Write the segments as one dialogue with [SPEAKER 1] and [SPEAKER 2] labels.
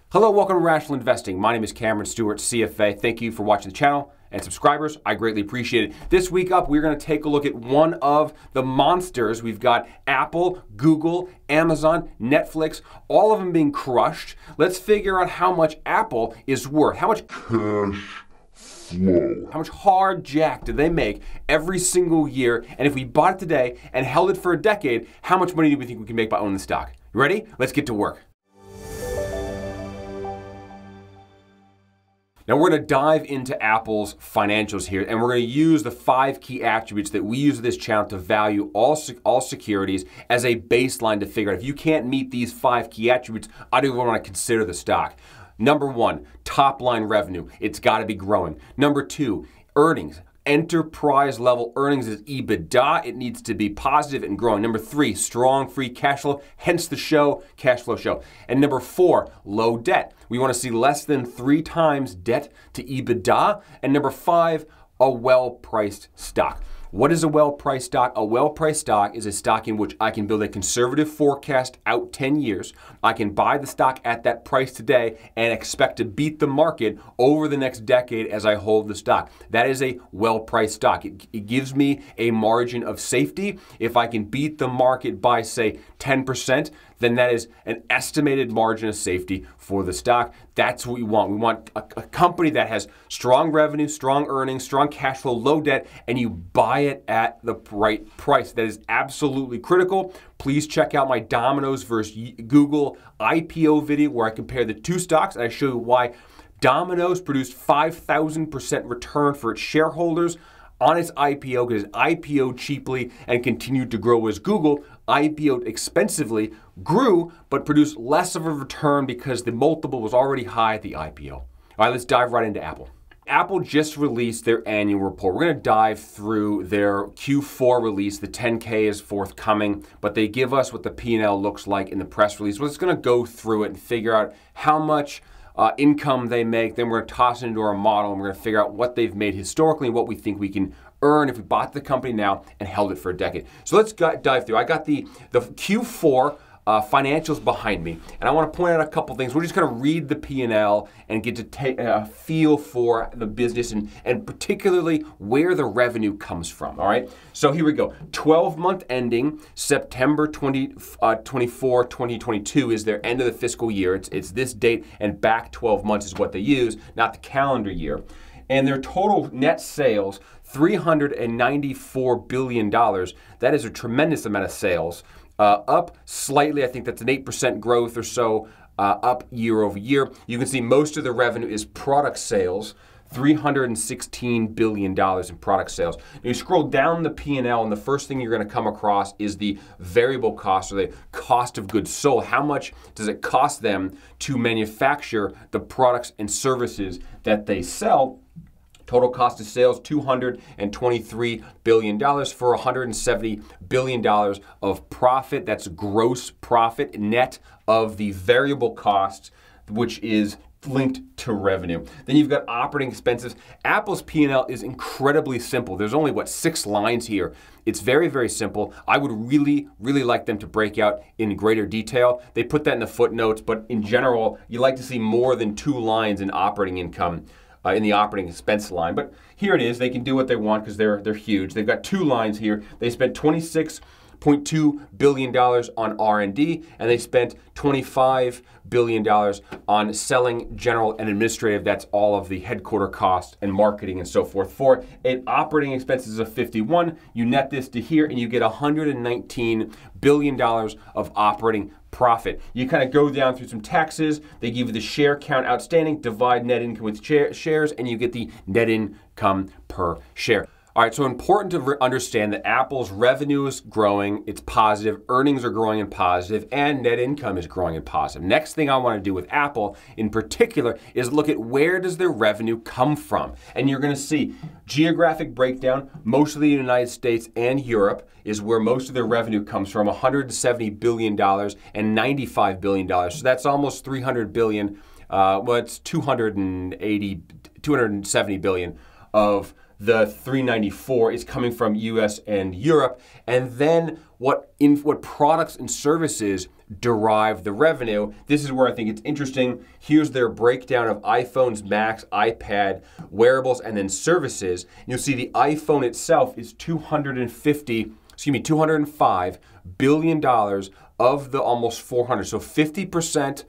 [SPEAKER 1] Hello, welcome to Rational Investing. My name is Cameron Stewart, CFA. Thank you for watching the channel, and subscribers, I greatly appreciate it. This week up, we're going to take a look at one of the monsters. We've got Apple, Google, Amazon, Netflix, all of them being crushed. Let's figure out how much Apple is worth, how much cash flow, how much hard jack do they make every single year, and if we bought it today and held it for a decade, how much money do we think we can make by owning the stock? You ready? Let's get to work. Now we're going to dive into Apple's financials here, and we're going to use the 5 key attributes that we use this channel to value all securities as a baseline to figure out if you can't meet these 5 key attributes, I don't even want to consider the stock. Number 1, top line revenue. It's got to be growing. Number 2, earnings. Enterprise level earnings is EBITDA. It needs to be positive and growing. Number 3, strong free cash flow, hence the show, cash flow show. And number 4, low debt. We want to see less than 3 times debt to EBITDA. And number 5, a well-priced stock. What is a well-priced stock? A well-priced stock is a stock in which I can build a conservative forecast out 10 years. I can buy the stock at that price today and expect to beat the market over the next decade as I hold the stock. That is a well-priced stock. It gives me a margin of safety. If I can beat the market by, say, 10%, then that is an estimated margin of safety for the stock. That's what we want. We want a company that has strong revenue, strong earnings, strong cash flow, low debt, and you buy it at the right price. That is absolutely critical. Please check out my Domino's versus Google IPO video where I compare the two stocks and I show you why Domino's produced 5,000% return for its shareholders on its IPO because it IPO'd cheaply and continued to grow as Google IPO'd expensively, grew, but produced less of a return because the multiple was already high at the IPO. All right, let's dive right into Apple. Apple just released their annual report. We're going to dive through their Q4 release. The 10K is forthcoming, but they give us what the P&L looks like in the press release. We're just going to go through it and figure out how much income they make. Then we're going to toss it into our model, and we're going to figure out what they've made historically and what we think we can earn if we bought the company now and held it for a decade. So let's dive through. I got the Q4 financials behind me, and I want to point out a couple things. We're just going to read the P&L and get to take a feel for the business and particularly where the revenue comes from, all right? So here we go. 12-month ending September 24, 2022 is their end of the fiscal year. It's this date, and back 12 months is what they use, not the calendar year. And their total net sales, $394 billion. That is a tremendous amount of sales. Up slightly, I think that's an 8% growth or so, up year over year. You can see most of the revenue is product sales, $316 billion in product sales. Now you scroll down the P&L, and the first thing you're going to come across is the variable cost, or the cost of goods sold. How much does it cost them to manufacture the products and services that they sell? Total cost of sales, $223 billion for $170 billion of profit. That's gross profit, net of the variable cost, which is linked to revenue. Then you've got operating expenses. Apple's P&L is incredibly simple. There's only, 6 lines here. It's very, very simple. I would really, really like them to break out in greater detail. They put that in the footnotes, but in general, you like to see more than 2 lines in operating income in the operating expense line. But here it is. They can do what they want because they're huge. They've got 2 lines here. They spent $26.2 billion on R&D, and they spent $25 billion on selling, general, and administrative. That's all of the headquarter costs and marketing and so forth. For an operating expenses of 51, you net this to here, and you get $119 billion of operating profit. You kind of go down through some taxes. They give you the share count outstanding, divide net income with shares, and you get the net income per share. All right, so important to understand that Apple's revenue is growing, it's positive, earnings are growing and positive, and net income is growing and positive. Next thing I want to do with Apple in particular is look at where does their revenue come from. And you're going to see geographic breakdown, mostly the United States and Europe is where most of their revenue comes from, $170 billion and $95 billion. So that's almost $300 billion, it's $270 billion of the 394 is coming from US and Europe, and then what products and services derive the revenue. This is where I think it's interesting. Here's their breakdown of iPhones, Macs, iPad, wearables, and then services. You'll see the iPhone itself is $205 billion of the almost 400. So 50%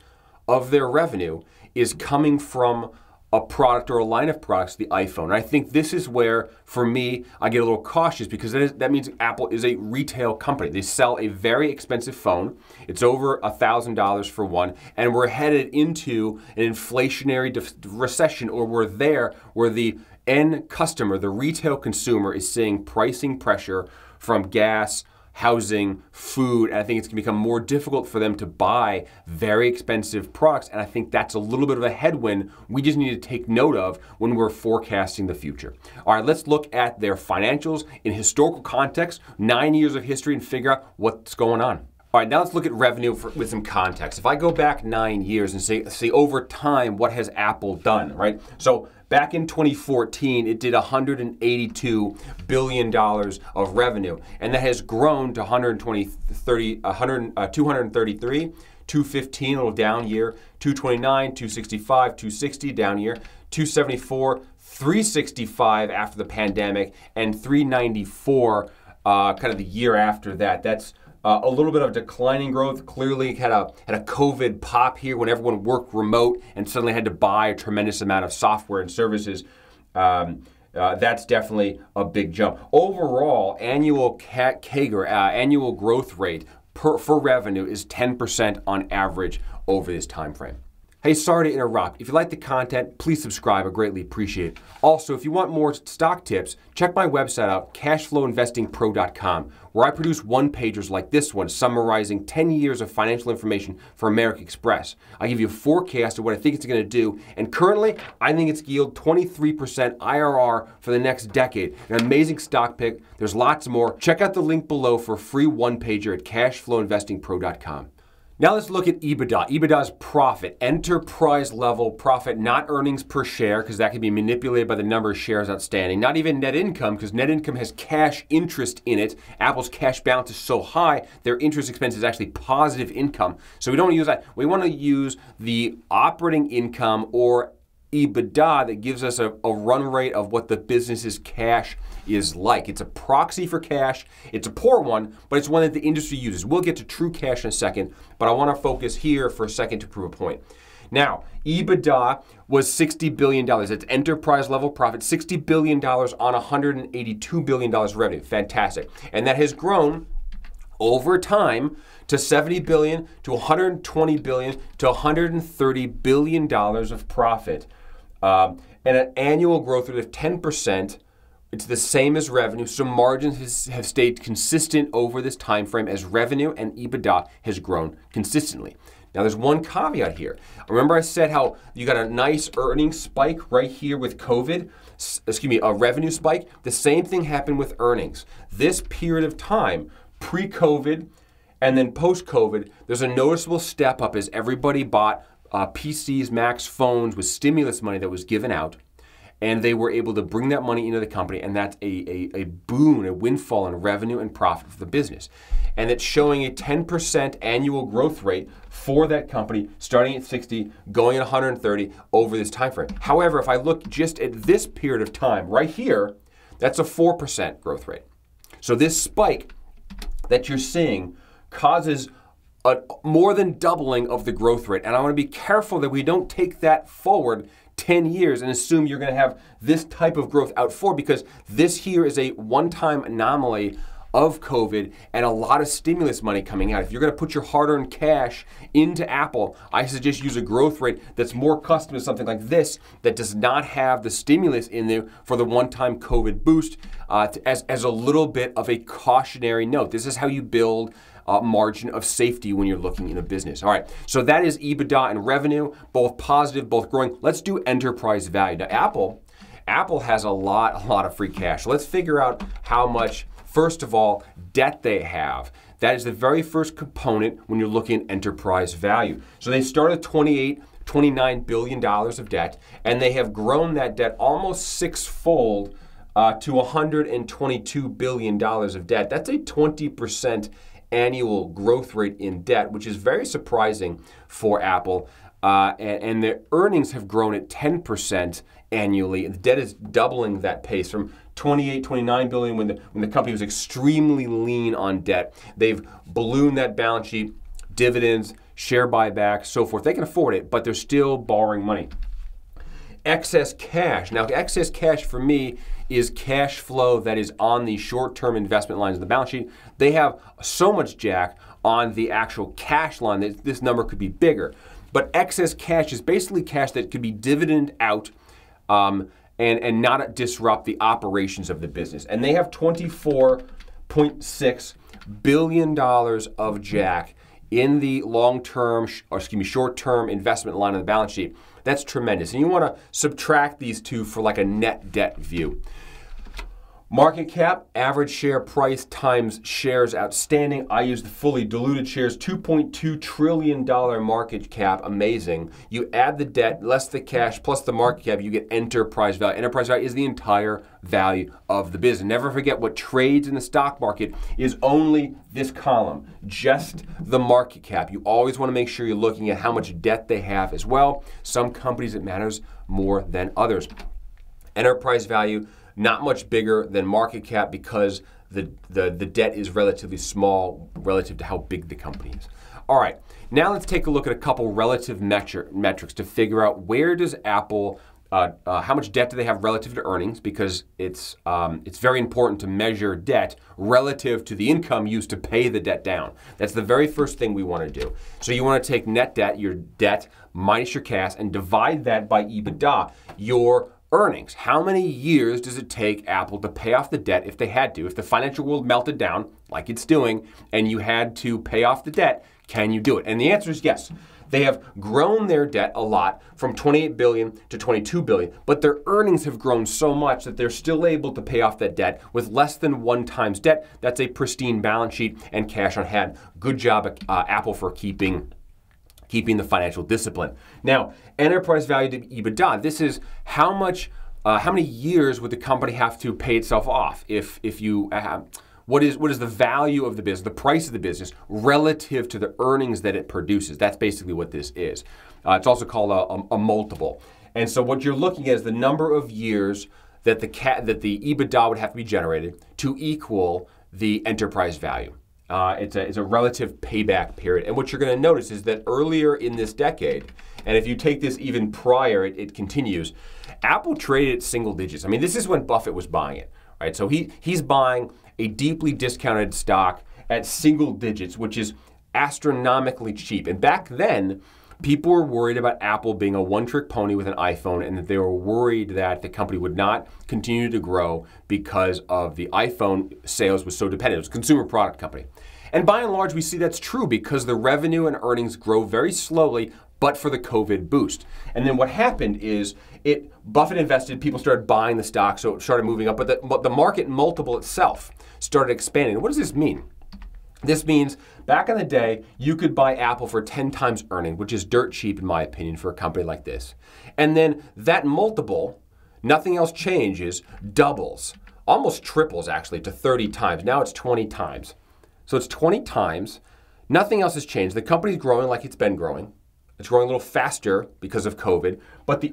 [SPEAKER 1] of their revenue is coming from a product or a line of products, the iPhone. And I think this is where, for me, I get a little cautious because that means Apple is a retail company. They sell a very expensive phone. It's over $1,000 for one, and we're headed into an inflationary recession, or we're there where the end customer, the retail consumer, is seeing pricing pressure from gas, housing, food, and I think it's going to become more difficult for them to buy very expensive products, and I think that's a little bit of a headwind we just need to take note of when we're forecasting the future. All right, let's look at their financials in historical context, 9 years of history, and figure out what's going on. All right, now let's look at revenue with some context. If I go back 9 years and say over time, what has Apple done, right? So back in 2014, it did $182 billion of revenue, and that has grown to 233, 215, a little down year, 229, 265, 260, down year, 274, 365 after the pandemic, and 394 kind of the year after that. That's a little bit of declining growth. Clearly had a COVID pop here when everyone worked remote and suddenly had to buy a tremendous amount of software and services. That's definitely a big jump. Overall, annual CAGR, annual growth rate for revenue is 10% on average over this time frame. Hey, sorry to interrupt. If you like the content, please subscribe. I greatly appreciate it. Also, if you want more stock tips, check my website out, cashflowinvestingpro.com, where I produce one-pagers like this one summarizing 10 years of financial information for American Express. I give you a forecast of what I think it's going to do, and currently, I think it's yield 23% IRR for the next decade. An amazing stock pick. There's lots more. Check out the link below for a free one-pager at cashflowinvestingpro.com. Now let's look at EBITDA. EBITDA is profit, enterprise level profit, not earnings per share, because that can be manipulated by the number of shares outstanding. Not even net income, because net income has cash interest in it. Apple's cash balance is so high, their interest expense is actually positive income. So we don't want to use that. We want to use the operating income, or EBITDA, that gives us a run rate of what the business's cash is like. It's a proxy for cash. It's a poor one, but it's one that the industry uses. We'll get to true cash in a second, but I want to focus here for a second to prove a point. Now, EBITDA was $60 billion. That's enterprise level profit, $60 billion on $182 billion revenue. Fantastic. And that has grown over time to $70 billion, to $120 billion, to $130 billion of profit. And an annual growth rate of 10%. It's the same as revenue, so margins have stayed consistent over this time frame as revenue and EBITDA has grown consistently. Now there's one caveat here. Remember I said how you got a nice earnings spike right here with COVID? A revenue spike? The same thing happened with earnings. This period of time, pre-COVID and then post-COVID, there's a noticeable step up as everybody bought PCs, Macs, phones with stimulus money that was given out. And they were able to bring that money into the company, and that's a boon, a windfall in revenue and profit for the business. And it's showing a 10% annual growth rate for that company, starting at 60, going at 130 over this time frame. However, if I look just at this period of time, right here, that's a 4% growth rate. So this spike that you're seeing causes a more than doubling of the growth rate. And I want to be careful that we don't take that forward 10 years and assume you're going to have this type of growth out forward, because this here is a one-time anomaly of COVID and a lot of stimulus money coming out. If you're going to put your hard-earned cash into Apple, I suggest use a growth rate that's more custom to something like this, that does not have the stimulus in there for the one-time COVID boost, as a little bit of a cautionary note. This is how you build margin of safety when you're looking in a business. All right, so that is EBITDA and revenue, both positive, both growing. Let's do enterprise value. Now, Apple has a lot of free cash. So let's figure out how much, first of all, debt they have. That is the very first component when you're looking at enterprise value. So they started $29 billion of debt, and they have grown that debt almost sixfold to $122 billion of debt. That's a 20% annual growth rate in debt, which is very surprising for Apple. And their earnings have grown at 10% annually. The debt is doubling that pace from 29 billion when the company was extremely lean on debt. They've ballooned that balance sheet, dividends, share buybacks, so forth. They can afford it, but they're still borrowing money. Excess cash. Now, excess cash for me is cash flow that is on the short-term investment lines of the balance sheet. They have so much jack on the actual cash line that this number could be bigger. But excess cash is basically cash that could be dividended out and not disrupt the operations of the business. And they have $24.6 billion of jack in the short-term investment line of the balance sheet. That's tremendous. And you want to subtract these two for like a net debt view. Market cap, average share price times shares outstanding. I use the fully diluted shares, $2.2 trillion market cap, amazing. You add the debt, less the cash, plus the market cap, you get enterprise value. Enterprise value is the entire value of the business. Never forget what trades in the stock market is only this column, just the market cap. You always want to make sure you're looking at how much debt they have as well. Some companies it matters more than others. Enterprise value, not much bigger than market cap because the debt is relatively small relative to how big the company is. All right, now let's take a look at a couple relative metrics to figure out where does Apple, how much debt do they have relative to earnings, because it's very important to measure debt relative to the income used to pay the debt down. That's the very first thing we want to do. So you want to take net debt, your debt minus your cash, and divide that by EBITDA, your earnings. How many years does it take Apple to pay off the debt if they had to? If the financial world melted down, like it's doing, and you had to pay off the debt, can you do it? And the answer is yes. They have grown their debt a lot from 28 billion to 22 billion, but their earnings have grown so much that they're still able to pay off that debt with less than 1 times debt. That's a pristine balance sheet and cash on hand. Good job, Apple, for keeping the financial discipline. Now, enterprise value to EBITDA. This is how many years would the company have to pay itself off? What is the value of the business, the price of the business relative to the earnings that it produces? That's basically what this is. It's also called a multiple. And so what you're looking at is the number of years that the EBITDA would have to be generated to equal the enterprise value. It's a relative payback period. And what you're going to notice is that earlier in this decade, and if you take this even prior, it continues, Apple traded at single digits. I mean, this is when Buffett was buying it, right? So he's buying a deeply discounted stock at single digits, which is astronomically cheap. And back then, people were worried about Apple being a one-trick pony with an iPhone, and that they were worried that the company would not continue to grow because of the iPhone sales was so dependent. It was a consumer product company. And by and large, we see that's true because the revenue and earnings grow very slowly, but for the COVID boost. And then what happened is Buffett invested, people started buying the stock, so it started moving up, but the market multiple itself started expanding. What does this mean? This means back in the day, you could buy Apple for 10 times earnings, which is dirt cheap in my opinion for a company like this. And then that multiple, nothing else changes, doubles, almost triples actually to 30 times. Now it's 20 times. So it's 20 times, nothing else has changed. The company's growing like it's been growing. It's growing a little faster because of COVID, but the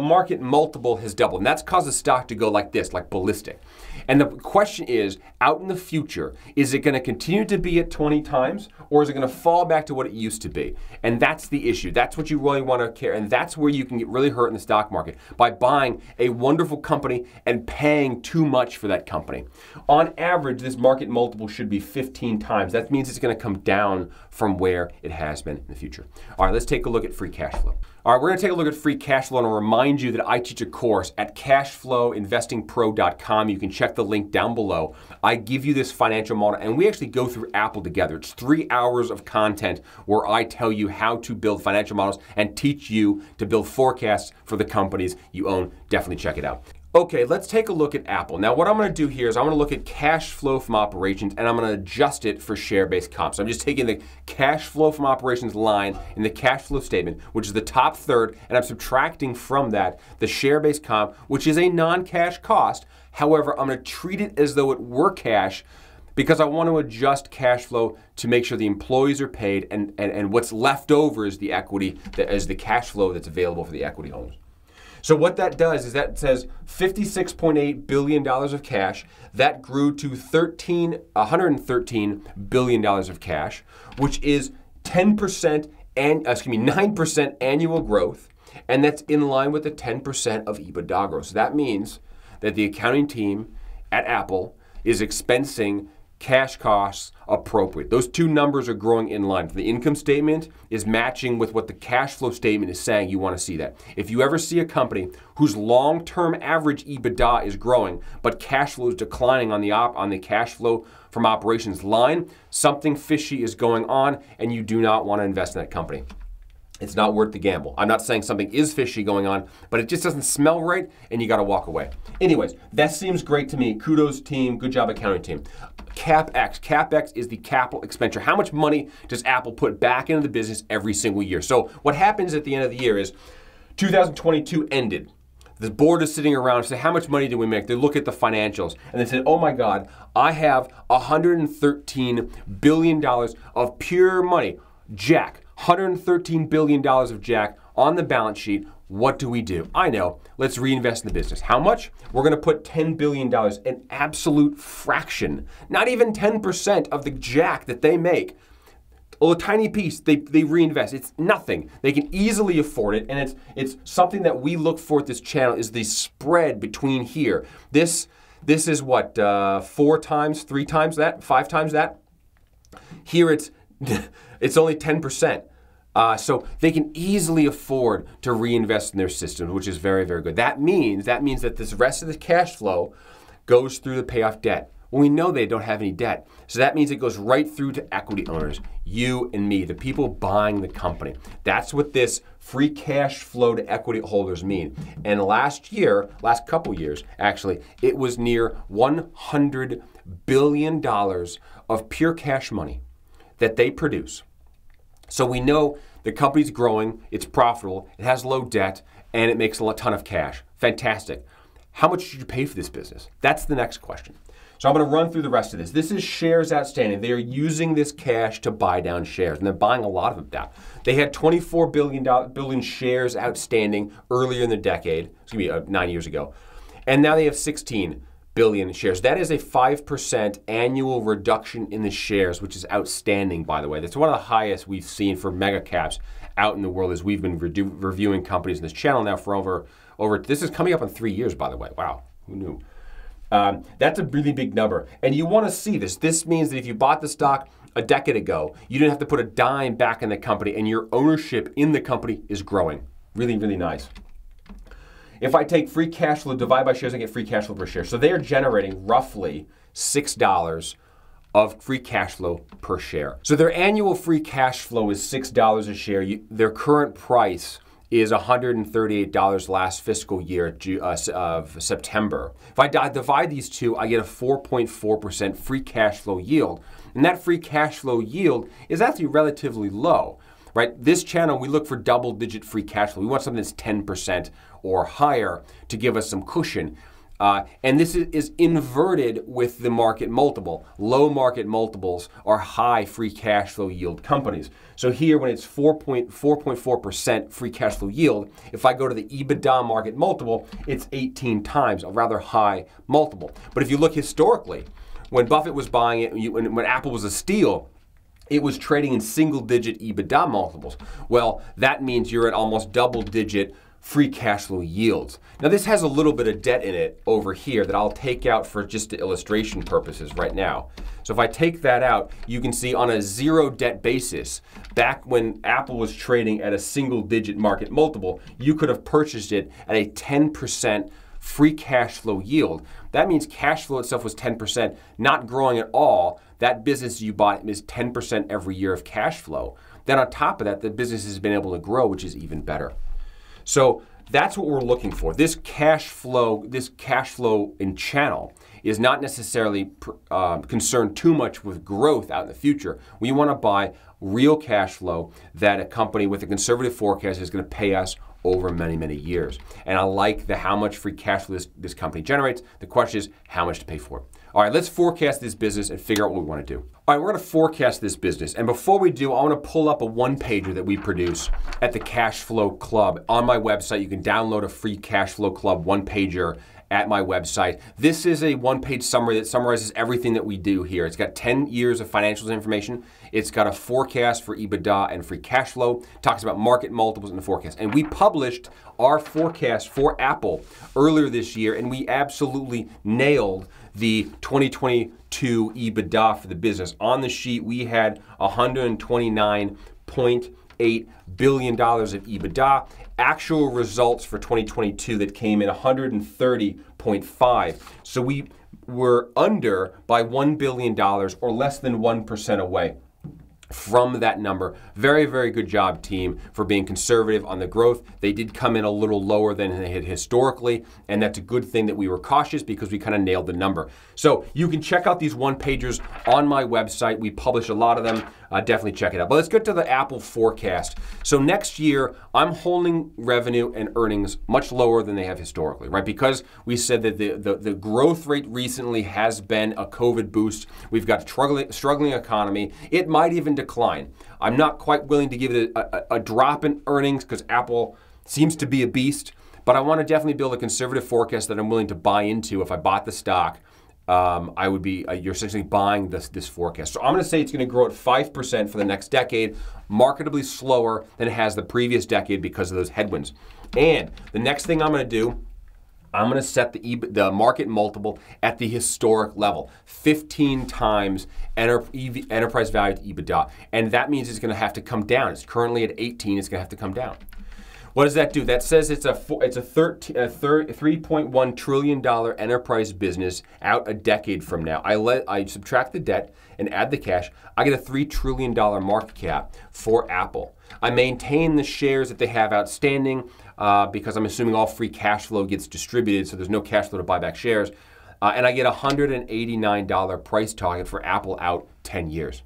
[SPEAKER 1] market multiple has doubled, and that's caused the stock to go like this, like ballistic. And the question is, out in the future, is it going to continue to be at 20 times, or is it going to fall back to what it used to be? And that's the issue. That's what you really want to care, and that's where you can get really hurt in the stock market, by buying a wonderful company and paying too much for that company. On average, this market multiple should be 15 times. That means it's going to come down from where it has been in the future. All right, let's take a look at free cash flow. All right, we're going to take a look at free cash flow, and I'll remind you that I teach a course at cashflowinvestingpro.com. You can check the link down below. I give you this financial model, and we actually go through Apple together. It's 3 hours of content where I tell you how to build financial models and teach you to build forecasts for the companies you own. Definitely check it out. Okay, let's take a look at Apple. Now, what I'm going to do here is I'm going to look at cash flow from operations, and I'm going to adjust it for share-based comp. So I'm just taking the cash flow from operations line in the cash flow statement, which is the top third, and I'm subtracting from that the share-based comp, which is a non-cash cost. However, I'm going to treat it as though it were cash because I want to adjust cash flow to make sure the employees are paid and what's left over is the equity, that is the cash flow that's available for the equity holders. So what that does is that says $56.8 billion of cash. That grew to $113 billion of cash, which is 9% annual growth, and that's in line with the 10% of EBITDA growth. So that means that the accounting team at Apple is expensing cash costs appropriate. Those two numbers are growing in line. The income statement is matching with what the cash flow statement is saying. You want to see that. If you ever see a company whose long-term average EBITDA is growing, but cash flow is declining on the cash flow from operations line, something fishy is going on, and you do not want to invest in that company. It's not worth the gamble. I'm not saying something is fishy going on, but it just doesn't smell right, and you got to walk away. Anyways, that seems great to me. Kudos, team. Good job, accounting team. CapEx. CapEx is the capital expenditure. How much money does Apple put back into the business every single year? So what happens at the end of the year is 2022 ended. The board is sitting around and say, how much money did we make? They look at the financials and they say, oh my God, I have $113 billion of pure money. Jack, $113 billion of Jack on the balance sheet. What do we do? I know. Let's reinvest in the business. How much? We're going to put $10 billion, an absolute fraction, not even 10% of the Jack that they make. A tiny piece, they reinvest. It's nothing. They can easily afford it, and it's something that we look for at this channel is the spread between here. This is what, 4 times, 3 times that, 5 times that? Here it's only 10%. So they can easily afford to reinvest in their systems, which is very, very good. That means that this rest of the cash flow goes through to pay off debt. Well, we know they don't have any debt. So that means it goes right through to equity owners, you and me, the people buying the company. That's what this free cash flow to equity holders mean. And last couple years, actually, it was near $100 billion of pure cash money that they produce. So we know the company's growing, it's profitable, it has low debt, and it makes a ton of cash. Fantastic. How much should you pay for this business? That's the next question. So I'm going to run through the rest of this. This is shares outstanding. They are using this cash to buy down shares, and they're buying a lot of them down. They had 24 billion shares outstanding earlier in the decade, 9 years ago, and now they have 16 billion shares. That is a 5% annual reduction in the shares, which is outstanding, by the way. That's one of the highest we've seen for mega caps out in the world as we've been reviewing companies in this channel now for over, this is coming up in 3 years, by the way. Wow, who knew? That's a really big number. And you want to see this. This means that if you bought the stock a decade ago, you didn't have to put a dime back in the company, and your ownership in the company is growing. Really, really nice. If I take free cash flow, divide by shares, I get free cash flow per share. So they are generating roughly $6 of free cash flow per share. So their annual free cash flow is $6 a share. Their current price is $138 last fiscal year of September. If I divide these two, I get a 4.4% free cash flow yield. And that free cash flow yield is actually relatively low. Right? This channel, we look for double-digit free cash flow. We want something that's 10% or higher to give us some cushion. And this is inverted with the market multiple. Low market multiples are high free cash flow yield companies. So here, when it's 4.4% free cash flow yield, if I go to the EBITDA market multiple, it's 18 times, a rather high multiple. But if you look historically, when Buffett was buying it, when Apple was a steal, it was trading in single-digit EBITDA multiples. Well, that means you're at almost double-digit free cash flow yields. Now, this has a little bit of debt in it over here that I'll take out for just the illustration purposes right now. So if I take that out, you can see on a zero debt basis, back when Apple was trading at a single-digit market multiple, you could have purchased it at a 10% free cash flow yield. That means cash flow itself was 10%, not growing at all. That business you bought is 10% every year of cash flow. Then on top of that, the business has been able to grow, which is even better. So that's what we're looking for. This cash flow in channel is not necessarily concerned too much with growth out in the future. We want to buy real cash flow that a company with a conservative forecast is going to pay us over many, many years. And I like how much free cash flow this company generates. The question is how much to pay for it. All right, let's forecast this business and figure out what we want to do. All right, we're going to forecast this business. And before we do, I want to pull up a one-pager that we produce at the Cash Flow Club. On my website, you can download a free Cash Flow Club one-pager at my website. This is a one-page summary that summarizes everything that we do here. It's got 10 years of financials information. It's got a forecast for EBITDA and free cash flow. It talks about market multiples in the forecast. And we published our forecast for Apple earlier this year, and we absolutely nailed the 2022 EBITDA for the business. On the sheet, we had $129.8 billion of EBITDA. Actual results for 2022 that came in 130.5. So we were under by $1 billion, or less than 1% away from that number. Very, very good job, team, for being conservative on the growth. They did come in a little lower than they had historically, and that's a good thing that we were cautious because we kind of nailed the number. So you can check out these one-pagers on my website. We publish a lot of them. Definitely check it out. But let's get to the Apple forecast. So next year, I'm holding revenue and earnings much lower than they have historically, right? Because we said that the growth rate recently has been a COVID boost. We've got a struggling economy. It might even decline. I'm not quite willing to give it a drop in earnings because Apple seems to be a beast, but I want to definitely build a conservative forecast that I'm willing to buy into. If I bought the stock, I would be, you're essentially buying this forecast. So I'm going to say it's going to grow at 5% for the next decade, markedly slower than it has the previous decade because of those headwinds. And the next thing I'm going to do, I'm going to set the market multiple at the historic level, 15 times enterprise value to EBITDA. And that means it's going to have to come down. It's currently at 18. It's going to have to come down. What does that do? That says it's a $3.1 trillion enterprise business out a decade from now. I subtract the debt and add the cash. I get a $3 trillion market cap for Apple. I maintain the shares that they have outstanding because I'm assuming all free cash flow gets distributed, so there's no cash flow to buy back shares. And I get a $189 price target for Apple out 10 years.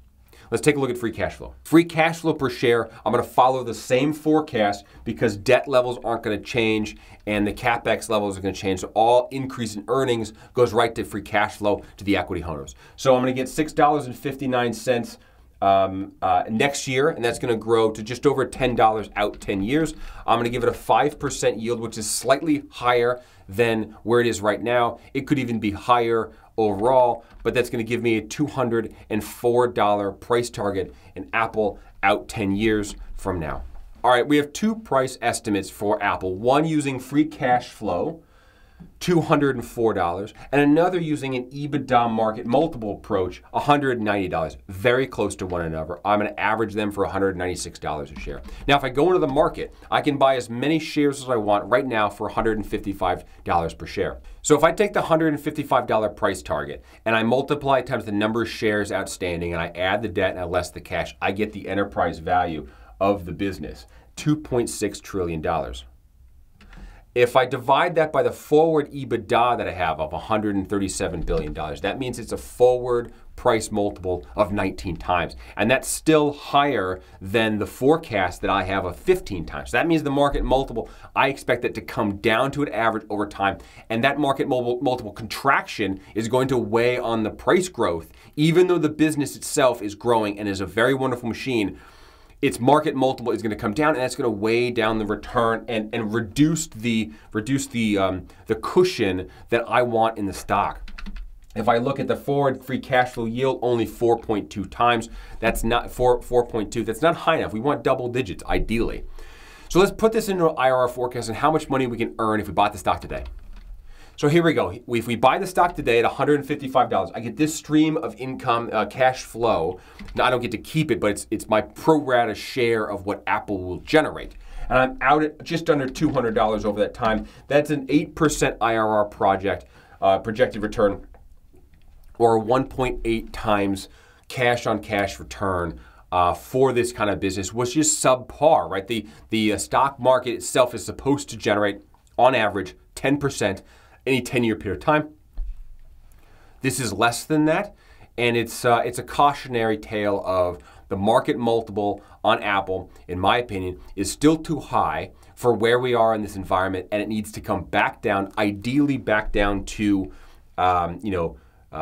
[SPEAKER 1] Let's take a look at free cash flow. Free cash flow per share, I'm going to follow the same forecast because debt levels aren't going to change and the CapEx levels are going to change. So all increase in earnings goes right to free cash flow to the equity owners. So I'm going to get $6.59 next year, and that's going to grow to just over $10 out 10 years. I'm going to give it a 5% yield, which is slightly higher than where it is right now. It could even be higher overall, but that's going to give me a $204 price target in Apple out 10 years from now. All right, we have two price estimates for Apple. One using free cash flow, $204, and another using an EBITDA market multiple approach, $190. Very close to one another. I'm going to average them for $196 a share. Now, if I go into the market, I can buy as many shares as I want right now for $155 per share. So if I take the $155 price target and I multiply it times the number of shares outstanding and I add the debt and I less the cash, I get the enterprise value of the business, $2.6 trillion. If I divide that by the forward EBITDA that I have of $137 billion, that means it's a forward price multiple of 19 times. And that's still higher than the forecast that I have of 15 times. So that means the market multiple, I expect it to come down to an average over time. And that market multiple contraction is going to weigh on the price growth, even though the business itself is growing and is a very wonderful machine. Its market multiple is going to come down, and that's going to weigh down the return and reduce the cushion that I want in the stock. If I look at the forward free cash flow yield, only 4.2 times. That's not 4.2. That's not high enough. We want double digits, ideally. So let's put this into an IRR forecast and how much money we can earn if we bought the stock today. So here we go. If we buy the stock today at $155, I get this stream of income, cash flow. Now, I don't get to keep it, but it's my pro rata share of what Apple will generate. And I'm out at just under $200 over that time. That's an 8% IRR projected return, or 1.8 times cash on cash return for this kind of business, which is subpar, right? The stock market itself is supposed to generate, on average, 10% any 10-year period of time. This is less than that, and it's a cautionary tale of the market multiple on Apple, in my opinion, is still too high for where we are in this environment, and it needs to come back down, ideally back down to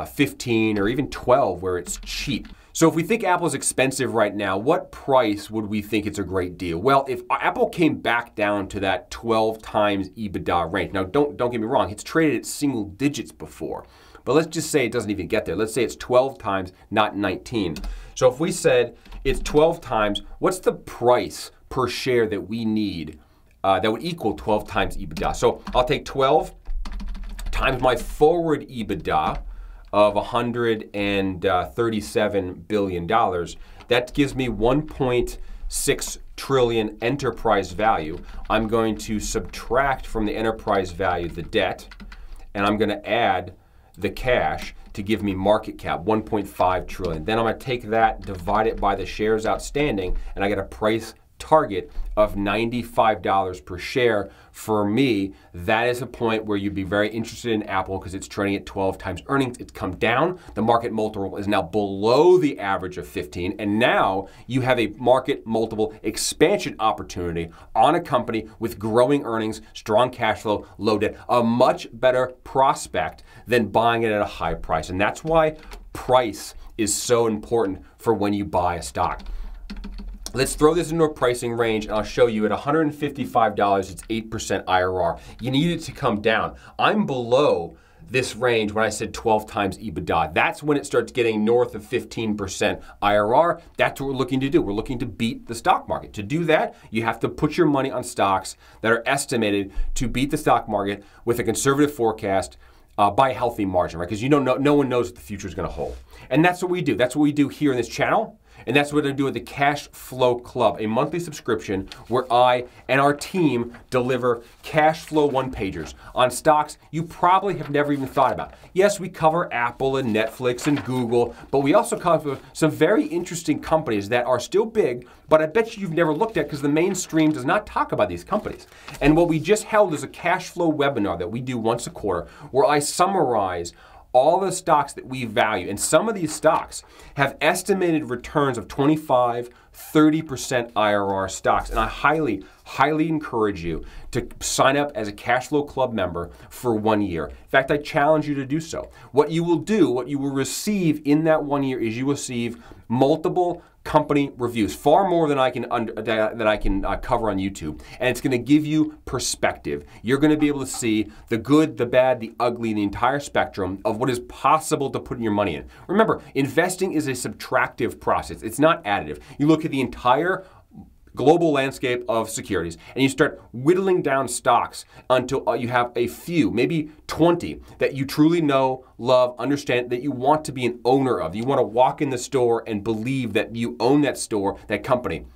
[SPEAKER 1] 15 or even 12 where it's cheap. So if we think Apple is expensive right now, what price would we think it's a great deal? Well, if Apple came back down to that 12 times EBITDA range, now don't get me wrong, it's traded at single digits before, but let's just say it doesn't even get there. Let's say it's 12 times, not 19. So if we said it's 12 times, what's the price per share that we need that would equal 12 times EBITDA? So I'll take 12 times my forward EBITDA of $137 billion. That gives me 1.6 trillion enterprise value. I'm going to subtract from the enterprise value the debt, and I'm going to add the cash to give me market cap, 1.5 trillion. Then I'm going to take that, divide it by the shares outstanding, and I get a price target of $95 per share. For me, that is a point where you'd be very interested in Apple because it's trading at 12 times earnings. It's come down. The market multiple is now below the average of 15. And now you have a market multiple expansion opportunity on a company with growing earnings, strong cash flow, low debt, a much better prospect than buying it at a high price. And that's why price is so important for when you buy a stock. Let's throw this into a pricing range, and I'll show you at $155, it's 8% IRR. You need it to come down. I'm below this range when I said 12 times EBITDA. That's when it starts getting north of 15% IRR. That's what we're looking to do. We're looking to beat the stock market. To do that, you have to put your money on stocks that are estimated to beat the stock market with a conservative forecast by a healthy margin, right? Because no one knows what the future is going to hold. And that's what we do. That's what we do here in this channel. And that's what I do at the Cash Flow Club, a monthly subscription where I and our team deliver cash flow one-pagers on stocks you probably have never even thought about. Yes, we cover Apple and Netflix and Google, but we also cover some very interesting companies that are still big, but I bet you've never looked at because the mainstream does not talk about these companies. And what we just held is a cash flow webinar that we do once a quarter where I summarize all the stocks that we value. And some of these stocks have estimated returns of 25, 30% IRR stocks. And I highly, highly encourage you to sign up as a Cash Flow Club member for 1 year. In fact, I challenge you to do so. What you will receive in that 1 year is you will receive multiple company reviews, far more than I can cover on YouTube, and it's going to give you perspective. You're going to be able to see the good, the bad, the ugly, the entire spectrum of what is possible to put your money in. Remember, investing is a subtractive process. It's not additive. You look at the entire global landscape of securities, and you start whittling down stocks until you have a few, maybe 20, that you truly know, love, understand, that you want to be an owner of. You want to walk in the store and believe that you own that store, that company,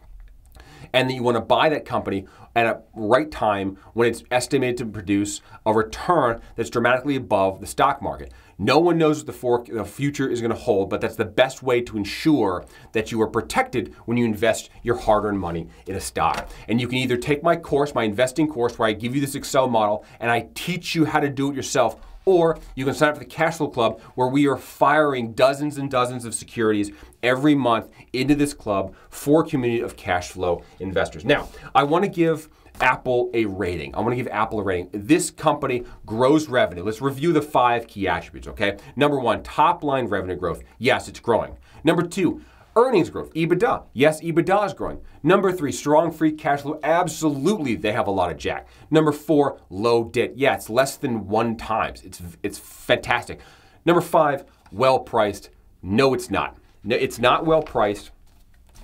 [SPEAKER 1] and that you want to buy that company at a right time when it's estimated to produce a return that's dramatically above the stock market. No one knows what the future is going to hold, but that's the best way to ensure that you are protected when you invest your hard-earned money in a stock. And you can either take my course, my investing course, where I give you this Excel model and I teach you how to do it yourself, or you can sign up for the Cash Flow Club, where we are firing dozens and dozens of securities every month into this club for a community of cash flow investors. Now, I want to give Apple a rating. I want to give Apple a rating. This company grows revenue. Let's review the 5 key attributes, okay? Number 1, top line revenue growth. Yes, it's growing. Number 2, earnings growth, EBITDA. Yes, EBITDA is growing. Number 3, strong free cash flow. Absolutely, they have a lot of jack. Number 4, low debt. Yeah, it's less than 1 times. It's fantastic. Number 5, well priced. No, it's not. No, it's not well priced.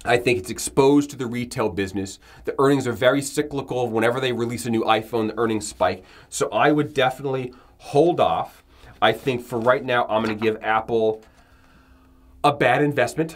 [SPEAKER 1] I think it's exposed to the retail business. The earnings are very cyclical. Whenever they release a new iPhone, the earnings spike. So I would definitely hold off. I think for right now, I'm going to give Apple a bad investment,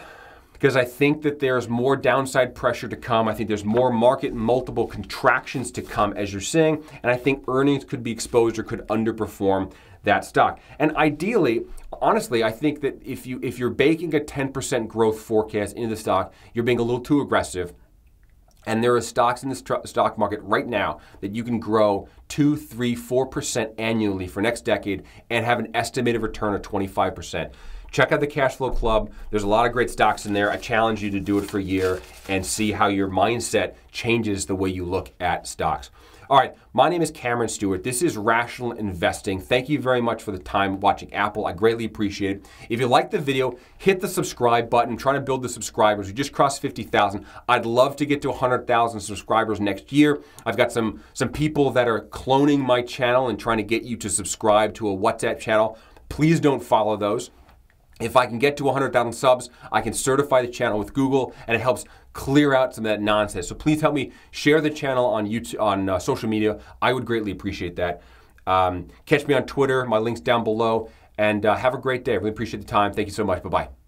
[SPEAKER 1] because I think that there's more downside pressure to come. I think there's more market multiple contractions to come, as you're seeing, and I think earnings could be exposed or could underperform that stock. And ideally, honestly, I think that if you're baking a 10% growth forecast into the stock, you're being a little too aggressive. And there are stocks in the stock market right now that you can grow 2, 3, 4% annually for next decade and have an estimated return of 25%. check out the Cash Flow Club. There's a lot of great stocks in there. I challenge you to do it for a year and see how your mindset changes the way you look at stocks. All right, my name is Cameron Stewart. This is Rational Investing. Thank you very much for the time watching Apple. I greatly appreciate it. If you liked the video, hit the subscribe button. I'm trying to build the subscribers. We just crossed 50,000. I'd love to get to 100,000 subscribers next year. I've got some people that are cloning my channel and trying to get you to subscribe to a WhatsApp channel. Please don't follow those. If I can get to 100,000 subs, I can certify the channel with Google, and it helps clear out some of that nonsense. So please help me share the channel on YouTube, on social media. I would greatly appreciate that. Catch me on Twitter. My link's down below. And have a great day. I really appreciate the time. Thank you so much. Bye-bye.